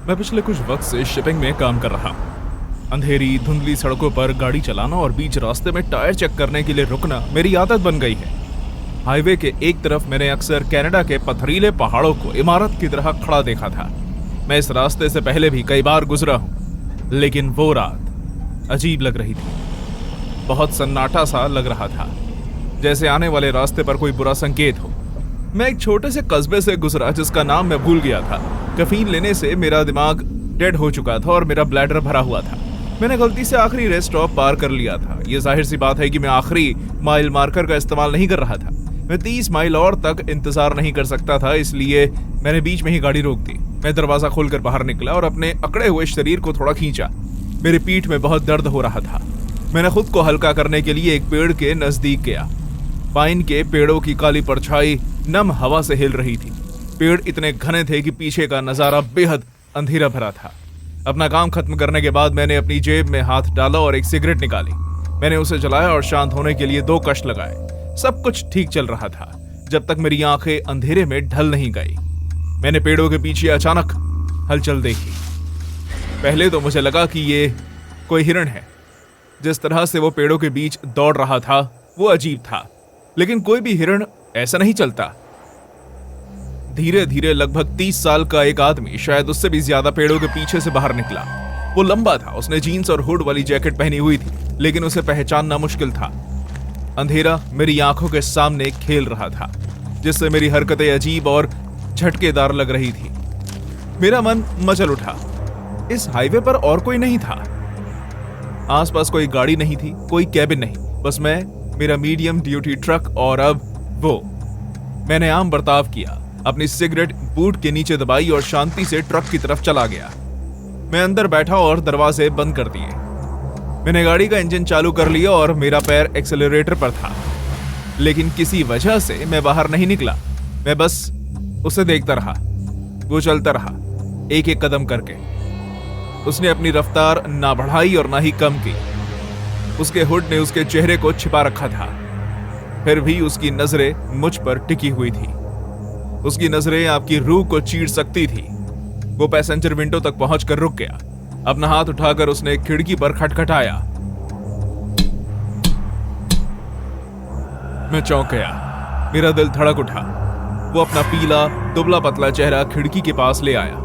मैं पिछले कुछ वक्त से शिपिंग में काम कर रहा हूँ। अंधेरी धुंधली सड़कों पर गाड़ी चलाना और बीच रास्ते में टायर चेक करने के लिए रुकना मेरी आदत बन गई है। हाईवे के एक तरफ मैंने अक्सर कनाडा के पथरीले पहाड़ों को इमारत की तरह खड़ा देखा था। मैं इस रास्ते से पहले भी कई बार गुजरा हूँ, लेकिन वो रात अजीब लग रही थी। बहुत सन्नाटा सा लग रहा था, जैसे आने वाले रास्ते पर कोई बुरा संकेत हो। मैं एक छोटे से कस्बे से गुजरा जिसका नाम मैं भूल गया था। कैफीन लेने से मेरा दिमाग डेड हो चुका था और मेरा ब्लैडर भरा हुआ था। मैंने गलती से आखिरी रेस्ट स्टॉप पार कर लिया था। ये जाहिर सी बात है कि मैं आखिरी माइल मार्कर का इस्तेमाल नहीं कर रहा था। मैं 30 माइल और तक इंतजार नहीं कर सकता था, इसलिए मैंने बीच में ही गाड़ी रोक दी। मैं दरवाजा खोलकर बाहर निकला और अपने अकड़े हुए शरीर को थोड़ा खींचा। मेरी पीठ में बहुत दर्द हो रहा था। मैंने खुद को हल्का करने के लिए एक पेड़ के नजदीक गया। पाइन के पेड़ों की काली परछाई नम हवा से हिल रही थी। पेड़ इतने घने थे कि पीछे का नजारा बेहद अंधेरा भरा था। अपना काम खत्म करने के बाद मैंने अपनी जेब में हाथ डाला और एक सिगरेट निकाली। मैंने उसे जलाया और शांत होने के लिए 2 कश लगाए। सब कुछ ठीक चल रहा था जब तक मेरी आंखें अंधेरे में ढल नहीं गई। मैंने पेड़ों के पीछे अचानक हलचल देखी। पहले तो मुझे लगा कि ये कोई हिरण है। जिस तरह से वो पेड़ों के बीच दौड़ रहा था वो अजीब था, लेकिन कोई भी हिरण ऐसा नहीं चलता। धीरे धीरे लगभग 30 साल का एक आदमी, शायद उससे भी ज्यादा, पेड़ों के पीछे से बाहर निकला। वो लंबा था, उसने जीन्स और हुड वाली जैकेट पहनी हुई थी, लेकिन उसे पहचानना मुश्किल था। अंधेरा मेरी आंखों के सामने खेल रहा था, जिससे मेरी हरकतें अजीब और झटकेदार लग रही थी। मेरा मन मचल उठा। इस हाईवे पर और कोई नहीं था। आसपास कोई गाड़ी नहीं थी, कोई कैबिन नहीं, बस मैं, मेरा मीडियम ड्यूटी ट्रक और अब वो। मैंने आम बर्ताव किया, अपनी सिगरेट बूट के नीचे दबाई और शांति से ट्रक की तरफ चला गया। मैं अंदर बैठा और दरवाजे बंद कर दिए। मैंने गाड़ी का इंजन चालू कर लिया और मेरा पैर एक्सेलरेटर पर था, लेकिन किसी वजह से मैं बाहर नहीं निकला। मैं बस उसे देखता रहा। वो चलता रहा, एक एक कदम करके। उसने अपनी रफ्तार ना बढ़ाई और ना ही कम की। उसके हुड ने उसके चेहरे को छिपा रखा था, फिर भी उसकी नजरें मुझ पर टिकी हुई थी। उसकी नजरें आपकी रूह को चीर सकती थी। वो पैसेंजर विंडो तक पहुंचकर रुक गया। अपना हाथ उठाकर उसने खिड़की पर खटखटाया। मैं चौंक गया। मेरा दिल धड़क उठा। वो अपना पीला दुबला पतला चेहरा खिड़की के पास ले आया।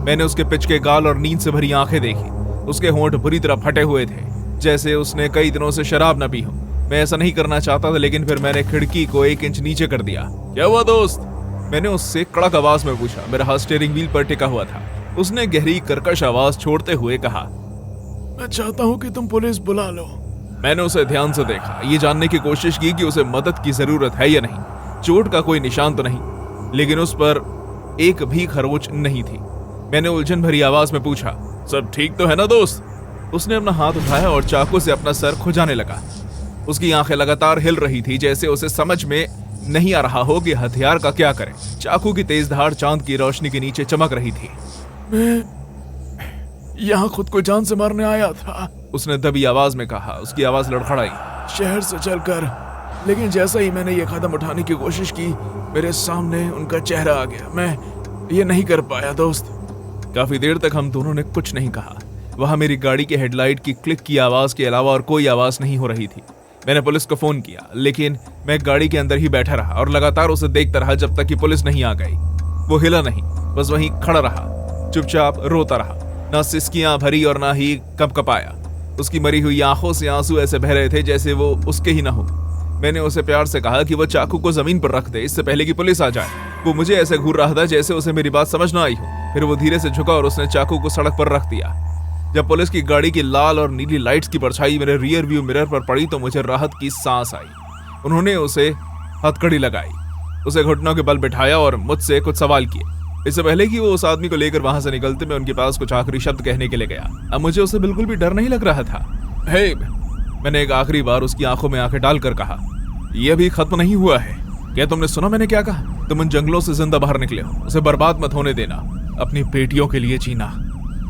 मैंने उसके पिचके गाल और नींद से भरी आंखें देखी। उसके होंठ बुरी तरह फटे हुए थे, जैसे उसने कई दिनों से शराब न पी हो। मैं ऐसा नहीं करना चाहता था, लेकिन फिर मैंने खिड़की को 1 इंच नीचे कर दिया। क्या हुआ दोस्त? मैंने उससे कड़क आवाज में पूछा। मेरा हाथ स्टीयरिंग व्हील पर टिका हुआ था। उसने गहरी कर्कश आवाज छोड़ते हुए कहा, मैं चाहता हूं कि तुम पुलिस बुला लो। मैंने उसे ध्यान से देखा, ये जानने की कोशिश की कि उसे मदद की जरूरत है या नहीं। चोट का कोई निशान तो नहीं, लेकिन उस पर एक भी खरोंच नहीं थी। मैंने उलझन भरी आवाज में पूछा, सब ठीक तो है ना दोस्त? उसने अपना हाथ उठाया और चाकू से अपना सर खुजाने लगा। उसकी आंखें लगातार हिल रही थी, जैसे उसे समझ में नहीं आ रहा हो कि हथियार का क्या करें। चाकू की तेज धार चांद की रोशनी के नीचे चमक रही थी। मैं यहाँ खुद को जान से मारने आया था, उसने दबी आवाज में कहा। उसकी आवाज लड़खड़ाई। शहर से चलकर, लेकिन जैसा ही मैंने ये कदम उठाने की कोशिश की, मेरे सामने उनका चेहरा आ गया। मैं ये नहीं कर पाया दोस्त। काफी देर तक हम दोनों ने कुछ नहीं कहा। वहां मेरी गाड़ी के हेडलाइट की क्लिक की आवाज के अलावा और कोई आवाज नहीं हो रही थी। मैंने पुलिस को फोन किया, लेकिन मैं गाड़ी के अंदर ही बैठा रहा और लगातार उसे देखता रहा जब तक कि पुलिस नहीं आ गई। वो हिला नहीं, बस वहीं खड़ा रहा, चुपचाप रोता रहा। ना सिसकियां भरी और ना ही कपकपाया। उसकी मरी हुई आंखों से आंसू ऐसे बह रहे थे जैसे वो उसके ही ना हो। मैंने उसे प्यार से कहा कि वो चाकू को जमीन पर रख दे, इससे पहले कि पुलिस आ जाए। वो मुझे ऐसे घूर रहा था जैसे उसे मेरी बात समझ ना आई हो। फिर वो धीरे से झुका और उसने चाकू को सड़क पर रख दिया। जब पुलिस की गाड़ी की लाल और नीली लाइट्स की परछाई मेरे रियर व्यू मिरर पर पड़ी तो मुझे राहत की सांस आई। उन्होंने उसे हथकड़ी लगाई, उसे घुटनों के बल बिठाया और मुझसे कुछ सवाल किए। इससे पहले कि वो उस आदमी को लेकर वहां से निकलते, मैं उनके पास कुछ आखिरी शब्द कहने के लिए गया। अब मुझे उसे बिल्कुल भी डर नहीं लग रहा था। हे, मैंने एक आखिरी बार उसकी आंखों में आंखें डालकर कहा, यह भी खत्म नहीं हुआ है। क्या तुमने सुना मैंने क्या कहा? तुम उन जंगलों से जिंदा बाहर निकले हो, उसे बर्बाद मत होने देना, अपनी बेटियों के लिए जीना।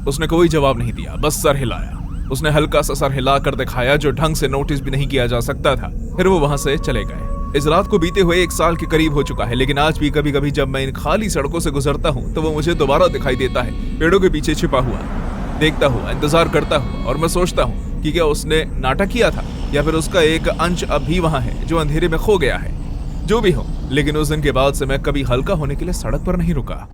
उसने कोई जवाब नहीं दिया, बस सर हिलाया। उसने हल्का सा सर हिला कर दिखाया, जो ढंग से नोटिस भी नहीं किया जा सकता था। फिर वो वहां से चले गए। इस रात को बीते हुए 1 साल के करीब हो चुका है, लेकिन आज भी कभी कभी जब मैं इन खाली सड़कों से गुजरता हूँ तो वो मुझे दोबारा दिखाई देता है, पेड़ों के पीछे छिपा हुआ। देखता हुआ, इंतजार करता हूँ और मैं सोचता हूँ कि क्या उसने नाटक किया था या फिर उसका एक अंश अब भी वहां है जो अंधेरे में खो गया है। जो भी हो, लेकिन उस दिन के बाद से मैं कभी हल्का होने के लिए सड़क पर नहीं रुका।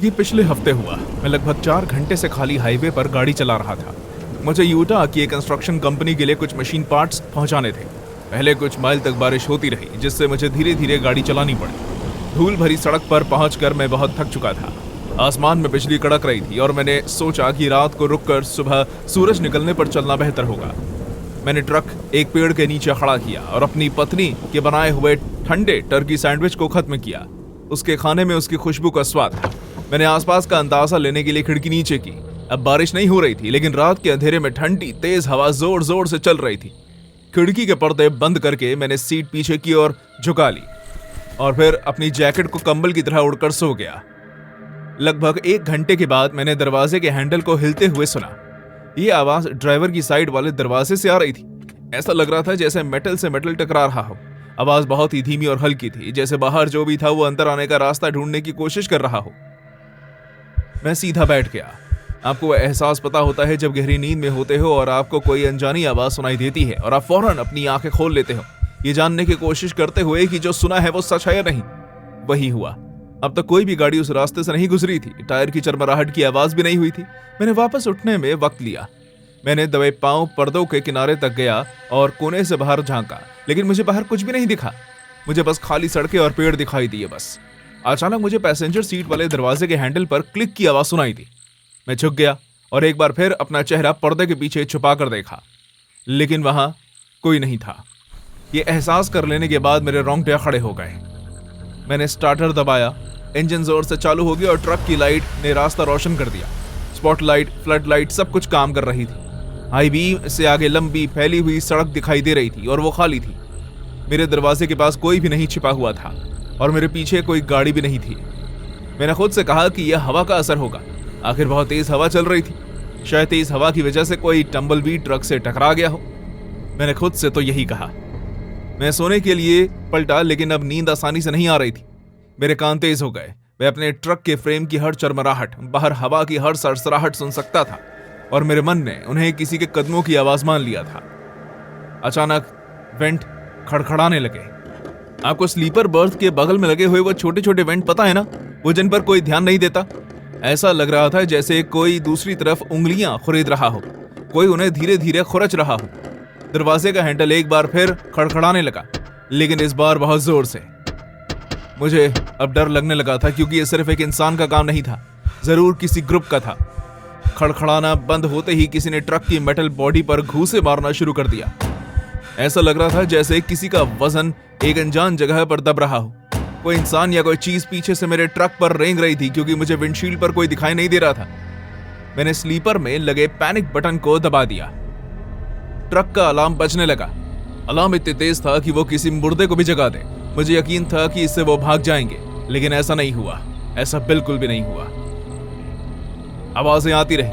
ये पिछले हफ्ते हुआ। मैं लगभग 4 घंटे से खाली हाईवे पर गाड़ी चला रहा था। मुझे यूटा की एक कंस्ट्रक्शन कंपनी के लिए कुछ मशीन पार्ट्स पहुंचाने थे। पहले कुछ माइल तक बारिश होती रही, जिससे मुझे धीरे धीरे गाड़ी चलानी पड़ी। धूल भरी सड़क पर पहुंचकर मैं बहुत थक चुका था। आसमान में बिजली कड़क रही थी और मैंने सोचा कि रात को रुककर सुबह सूरज निकलने पर चलना बेहतर होगा। मैंने ट्रक एक पेड़ के नीचे खड़ा किया और अपनी पत्नी के बनाए हुए ठंडे टर्की सैंडविच को खत्म किया। उसके खाने में उसकी खुशबू का स्वाद था। मैंने आसपास का अंदाजा लेने के लिए खिड़की नीचे की। अब बारिश नहीं हो रही थी, लेकिन रात के अंधेरे में ठंडी तेज हवा जोर जोर से चल रही थी। खिड़की के पर्दे बंद करके मैंने सीट पीछे की ओर झुका ली और फिर अपनी जैकेट को कंबल की तरह उड़कर सो गया। लगभग 1 घंटे के बाद मैंने दरवाजे के हैंडल को हिलते हुए सुना। ये आवाज ड्राइवर की साइड वाले दरवाजे से आ रही थी। ऐसा लग रहा था जैसे मेटल से मेटल टकरा रहा हो। आवाज बहुत ही धीमी और हल्की थी, जैसे बाहर जो भी था वो अंदर आने का रास्ता ढूंढने की कोशिश कर रहा हो। मैं सीधा बैठ गया। आपको वह एहसास पता होता है जब गहरी नींद में होते हो और आपको कोई अनजानी आवाज सुनाई देती है और आप फौरन अपनी आंखें खोल लेते हो, ये जानने की कोशिश करते हुए कि जो सुना है वो सच है या नहीं। वही हुआ। अब तक कोई भी गाड़ी उस रास्ते से नहीं गुजरी थी। टायर की चरमराहट की आवाज भी नहीं हुई थी। मैंने वापस उठने में वक्त लिया। मैंने दबे पांव पर्दों के किनारे तक गया और कोने से बाहर झांका, लेकिन मुझे बाहर कुछ भी नहीं दिखा। मुझे बस खाली सड़कें और पेड़ दिखाई दिए बस। अचानक मुझे पैसेंजर सीट वाले दरवाजे के हैंडल पर क्लिक की आवाज सुनाई दी। मैं झुक गया और एक बार फिर अपना चेहरा पर्दे के पीछे छुपा कर देखा, लेकिन वहां कोई नहीं था। यह एहसास कर लेने के बाद मेरे रोंगटे खड़े हो गए। मैंने स्टार्टर दबाया, इंजन जोर से चालू हो गया और ट्रक की लाइट ने रास्ता रोशन कर दिया। स्पॉटलाइट, फ्लड लाइट सब कुछ काम कर रही थी। हाई बीम से आगे लंबी फैली हुई सड़क दिखाई दे रही थी और वो खाली थी। मेरे दरवाजे के पास कोई भी नहीं छिपा हुआ था और मेरे पीछे कोई गाड़ी भी नहीं थी। मैंने खुद से कहा कि यह हवा का असर होगा। आखिर बहुत तेज हवा चल रही थी। शायद तेज हवा की वजह से कोई टम्बलवी ट्रक से टकरा गया हो। मैंने खुद से तो यही कहा। मैं सोने के लिए पलटा, लेकिन अब नींद आसानी से नहीं आ रही थी। मेरे कान तेज हो गए। मैं अपने ट्रक के फ्रेम की हर चरमराहट, बाहर हवा की हर सरसराहट सुन सकता था और मेरे मन ने उन्हें किसी के कदमों की आवाज मान लिया था। अचानक वेंट खड़खड़ाने लगे। आपको स्लीपर बर्थ के बगल में लगे हुए वो छोटे छोटे वेंट पता है ना, वो जिन पर कोई ध्यान नहीं देता। ऐसा लग रहा था जैसे कोई दूसरी तरफ उंगलियां खुरेद रहा हो, कोई उन्हें धीरे धीरे खुरच रहा हो। दरवाजे का हैंडल एक बार फिर खड़खड़ाने लगा, लेकिन इस बार बहुत जोर से। मुझे अब डर लगने लगा था, क्योंकि यह सिर्फ एक इंसान का काम नहीं था, जरूर किसी ग्रुप का था। खड़खड़ाना बंद होते ही किसी ने ट्रक की मेटल बॉडी पर घूंसे मारना शुरू कर दिया। ऐसा लग रहा था जैसे किसी का वजन एक अनजान जगह पर दब रहा हो। कोई इंसान या कोई चीज पीछे से मेरे ट्रक पर रेंग रही थी, क्योंकि मुझे विंडशील्ड पर कोई दिखाई नहीं दे रहा था। मैंने स्लीपर में लगे पैनिक बटन को दबा दिया। ट्रक का अलार्म बजने लगा। अलार्म इतने तेज था कि वो किसी मुर्दे को भी जगा दे। मुझे यकीन था कि इससे वो भाग जाएंगे, लेकिन ऐसा नहीं हुआ। ऐसा बिल्कुल भी नहीं हुआ। आवाजें आती रही,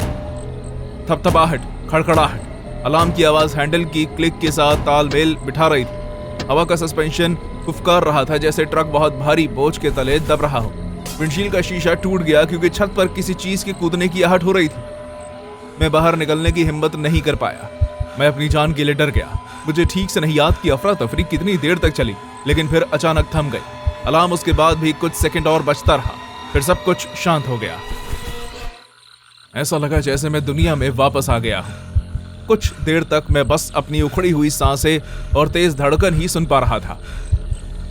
थपथपाहट, खड़खड़ाहट। अलार्म की आवाज हैंडल की क्लिक के साथ तालमेल बिठा रही थी। हवा का सस्पेंशन फुफकार रहा था, जैसे ट्रक बहुत भारी बोझ के तले दब रहा हो। विंडशील्ड का शीशा टूट गया, क्योंकि छत पर किसी चीज के कूदने की आहट हो रही थी। मैं बाहर निकलने की हिम्मत नहीं कर पाया। मैं अपनी जान के लिए डर गया। मुझे ठीक से नहीं याद कि अफरा तफरी कितनी देर तक चली, लेकिन फिर अचानक थम गई। अलार्म उसके बाद भी कुछ सेकंड और बजता रहा, फिर सब कुछ शांत हो गया। ऐसा लगा जैसे मैं दुनिया में वापस आ गया हूं। कुछ देर तक मैं बस अपनी उखड़ी हुई सांसें और तेज धड़कन ही सुन पा रहा था।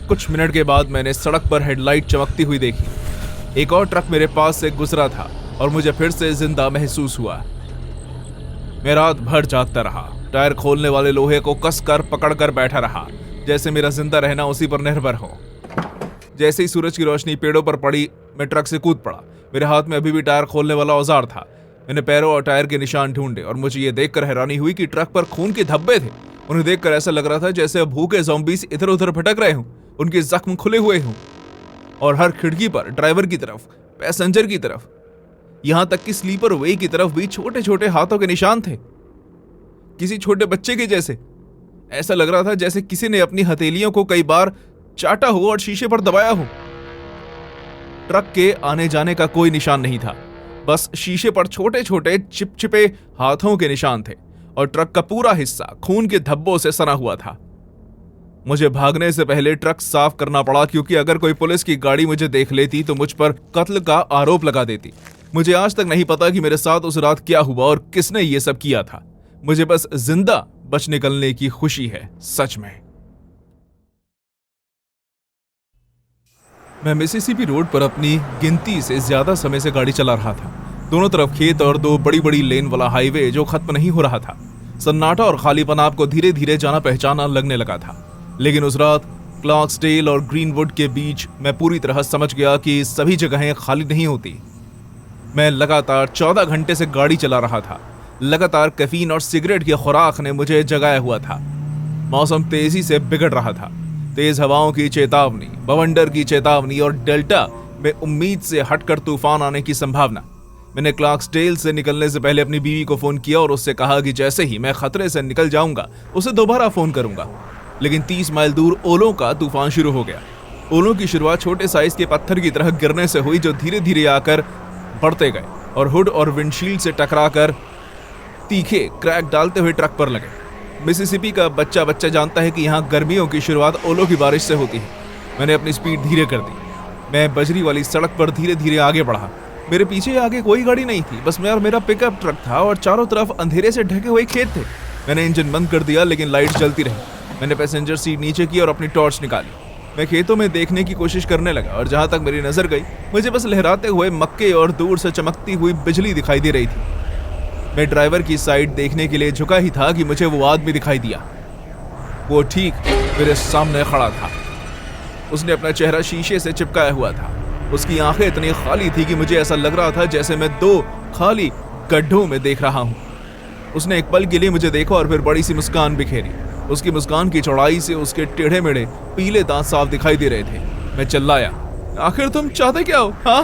कुछ मिनट के बाद मैंने सड़क पर हेडलाइट चमकती हुई देखी। एक और ट्रक मेरे पास से गुजरा था और मुझे फिर से जिंदा महसूस हुआ। मैं रात भर जागता रहा। टायर खोलने वाले लोहे को कसकर पकड़कर बैठा रहा, जैसे मेरा जिंदा रहना उसी पर निर्भर हो। जैसे ही सूरज की रोशनी पेड़ों पर पड़ी, मैं ट्रक से कूद पड़ा। मेरे हाथ में अभी भी टायर खोलने वाला औजार था। मैंने पैरों और टायर के निशान ढूंढे और मुझे यह देखकर हैरानी हुई कि ट्रक पर खून के धब्बे थे। उन्हें देखकर ऐसा लग रहा था जैसे भूखे ज़ॉम्बीज़ इधर उधर भटक रहे हों, उनके जख्म खुले हुए हों। और हर खिड़की पर ड्राइवर की तरफ, पैसेंजर की तरफ, यहां तक कि स्लीपर वे की तरफ भी छोटे छोटे हाथों के निशान थे, किसी छोटे बच्चे के जैसे। ऐसा लग रहा था जैसे किसी ने अपनी हथेलियों को कई बार चाटा हो और शीशे पर दबाया हो। ट्रक के आने जाने का कोई निशान नहीं था, बस शीशे पर छोटे छोटे चिपचिपे हाथों के निशान थे और ट्रक का पूरा हिस्सा खून के धब्बों से सना हुआ था। मुझे भागने से पहले ट्रक साफ करना पड़ा, क्योंकि अगर कोई पुलिस की गाड़ी मुझे देख लेती तो मुझ पर कत्ल का आरोप लगा देती। मुझे आज तक नहीं पता कि मेरे साथ उस रात क्या हुआ और किसने ये सब किया था। मुझे बस जिंदा बच निकलने की खुशी है। सच में मैं मिसिसिपी रोड पर अपनी गिनती से ज्यादा समय से गाड़ी चला रहा था। दोनों तरफ खेत और दो बड़ी बड़ी लेन वाला हाईवे जो खत्म नहीं हो रहा था। सन्नाटा और खालीपन आपको धीरे धीरे जाना पहचाना लगने लगा था। लेकिन उस रात क्लार्क्सडेल और ग्रीनवुड के बीच मैं पूरी तरह समझ गया कि सभी जगहें खाली नहीं होती। मैं लगातार 14 घंटे से गाड़ी चला रहा था। लगातार कैफीन और सिगरेट की खुराक ने मुझे जगाया हुआ था। मौसम तेजी से बिगड़ रहा था। तेज हवाओं की चेतावनी, बवंडर की चेतावनी और डेल्टा में उम्मीद से हटकर तूफान आने की संभावना। मैंने क्लार्क्सडेल से निकलने से पहले अपनी बीवी को फोन किया और उससे कहा कि जैसे ही मैं खतरे से निकल जाऊंगा उसे दोबारा फोन करूंगा। लेकिन 30 माइल दूर ओलों का तूफान शुरू हो गया। ओलों की शुरुआत छोटे साइज के पत्थर की तरह गिरने से हुई, जो धीरे धीरे आकर बढ़ते गए और हुड और विंडशील्ड से टकराकर तीखे क्रैक डालते हुए ट्रक पर लगे। मिसिसिपी का बच्चा बच्चा जानता है कि यहाँ गर्मियों की शुरुआत ओलों की बारिश से होती है। मैंने अपनी स्पीड धीरे कर दी। मैं बजरी वाली सड़क पर धीरे धीरे आगे बढ़ा। मेरे पीछे आगे कोई गाड़ी नहीं थी, बस मैं और मेरा पिकअप ट्रक था और चारों तरफ अंधेरे से ढके हुए खेत थे। मैंने इंजन बंद कर दिया, लेकिन लाइट जलती रही। मैंने पैसेंजर सीट नीचे की और अपनी टॉर्च निकाली। मैं खेतों में देखने की कोशिश करने लगा और जहां तक मेरी नजर गई मुझे बस लहराते हुए मक्के और दूर से चमकती हुई बिजली दिखाई दे रही थी। मैं ड्राइवर की साइड देखने के लिए झुका ही था कि मुझे वो आदमी दिखाई दिया। वो ठीक मेरे सामने खड़ा था। उसने अपना चेहरा शीशे से चिपकाया हुआ था। उसकी आंखें इतनी खाली थी कि मुझे ऐसा लग रहा था जैसे मैं 2 खाली गड्ढों में देख रहा हूं। उसने एक पल के लिए मुझे देखा और फिर बड़ी सी मुस्कान बिखेरी। उसकी मुस्कान की चौड़ाई से उसके टेढ़े मेढ़े पीले दांत साफ दिखाई दे रहे थे। मैं चिल्लाया, आखिर तुम चाहते क्या हो? हाँ?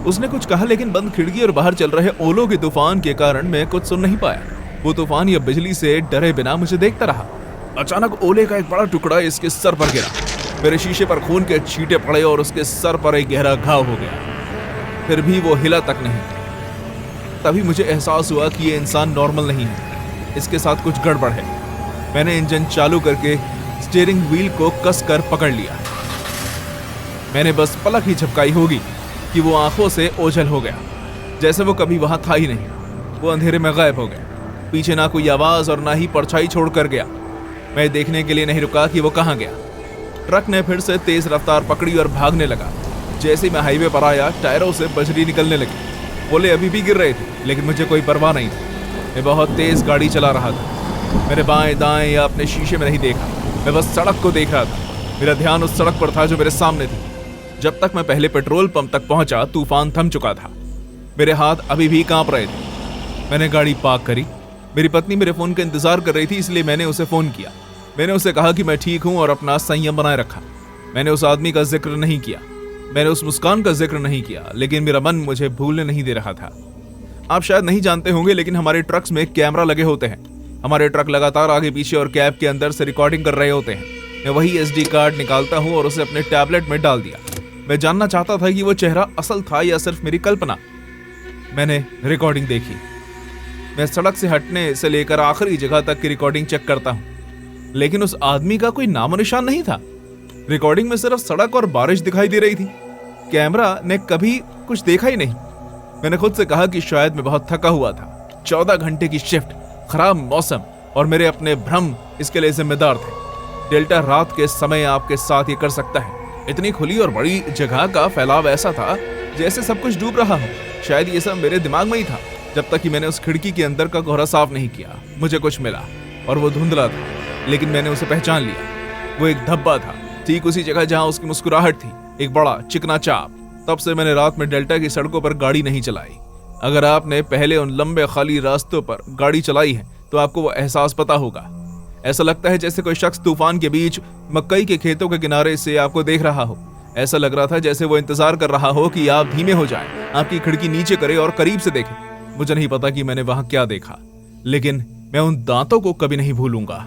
उसने कुछ कहा, लेकिन बंद खिड़की और बाहर चल रहे ओलों के तूफान के कारण मैं कुछ सुन नहीं पाया। वो तूफान या बिजली से डरे बिना मुझे देखता रहा। अचानक ओले का एक बड़ा टुकड़ा इसके सर पर गिरा। मेरे शीशे पर खून के छींटे पड़े और उसके सर पर एक गहरा घाव हो गया। फिर भी वो हिला तक नहीं। तभी मुझे एहसास हुआ कि ये इंसान नॉर्मल नहीं है, इसके साथ कुछ गड़बड़ है। मैंने इंजन चालू करके स्टीयरिंग व्हील को कसकर पकड़ लिया। मैंने बस पलक ही झपकाई होगी कि वो आंखों से ओझल हो गया, जैसे वो कभी वहां था ही नहीं। वो अंधेरे में गायब हो गया। पीछे ना कोई आवाज और ना ही परछाई छोड़कर गया। मैं देखने के लिए नहीं रुका कि वो कहां गया। ट्रक ने फिर से तेज रफ्तार पकड़ी और भागने लगा। जैसे मैं हाईवे पर आया, टायरों से बजरी निकलने लगी। ओले अभी भी गिर रहे थे, लेकिन मुझे कोई परवाह नहीं थी। मैं बहुत तेज गाड़ी चला रहा था। मेरे बाएं दाएं या अपने शीशे में नहीं देखा। मैं बस सड़क को देख रहा था। मेरा ध्यान उस सड़क पर था जो मेरे सामने थी। जब तक मैं पहले पेट्रोल पंप तक पहुंचा, तूफान थम चुका था। मेरे हाथ अभी भी कांप रहे थे। मैंने गाड़ी पार्क करी। मेरी पत्नी मेरे फोन का इंतजार कर रही थी, इसलिए मैंने उसे फोन किया। मैंने उसे कहा कि मैं ठीक हूं और अपना संयम बनाए रखा। मैंने उस आदमी का जिक्र नहीं किया, मैंने उस मुस्कान का जिक्र नहीं किया, लेकिन मेरा मन मुझे भूलने नहीं दे रहा था। आप शायद नहीं जानते होंगे, लेकिन हमारे ट्रक्स में कैमरा लगे होते हैं। हमारे ट्रक लगातार आगे पीछे और कैब के अंदर से रिकॉर्डिंग कर रहे होते हैं। मैं वही SD कार्ड निकालता हूं और उसे अपने टैबलेट में डाल दिया। मैं जानना चाहता था कि वो चेहरा असल था या सिर्फ मेरी कल्पना। मैंने रिकॉर्डिंग देखी। मैं सड़क से हटने से लेकर आखिरी जगह तक की रिकॉर्डिंग चेक करता हूं, लेकिन उस आदमी का कोई नामो निशान नहीं था। रिकॉर्डिंग में सिर्फ सड़क और बारिश दिखाई दे रही थी। कैमरा ने कभी कुछ देखा ही नहीं। मैंने खुद से कहा कि शायद मैं बहुत थका हुआ था। 14 घंटे की शिफ्ट, खराब मौसम और मेरे अपने भ्रम इसके लिए जिम्मेदार थे। डेल्टा रात के समय आपके साथ ये कर सकता है। इतनी खुली और बड़ी जगह का फैलाव ऐसा था जैसे सब कुछ डूब रहा हो। शायद ये सब मेरे दिमाग में ही था, जब तक कि मैंने उस खिड़की के अंदर का कोहरा साफ नहीं किया। मुझे कुछ मिला और वो धुंधला था, लेकिन मैंने उसे पहचान लिया। वो एक धब्बा था, ठीक उसी जगह जहां उसकी मुस्कुराहट थी, एक बड़ा चिकना चाप। तब से मैंने रात में डेल्टा की सड़कों पर गाड़ी नहीं चलाई। अगर आपने पहले उन लंबे खाली रास्तों पर गाड़ी चलाई है तो आपको वो एहसास पता होगा। ऐसा लगता है जैसे कोई शख्स तूफान के बीच मकई के खेतों के किनारे से आपको देख रहा हो। ऐसा लग रहा था जैसे वो इंतजार कर रहा हो कि आप धीमे हो जाएं, आपकी खिड़की नीचे करे और करीब से देखे। मुझे नहीं पता कि मैंने वहां क्या देखा, लेकिन मैं उन दांतों को कभी नहीं भूलूंगा।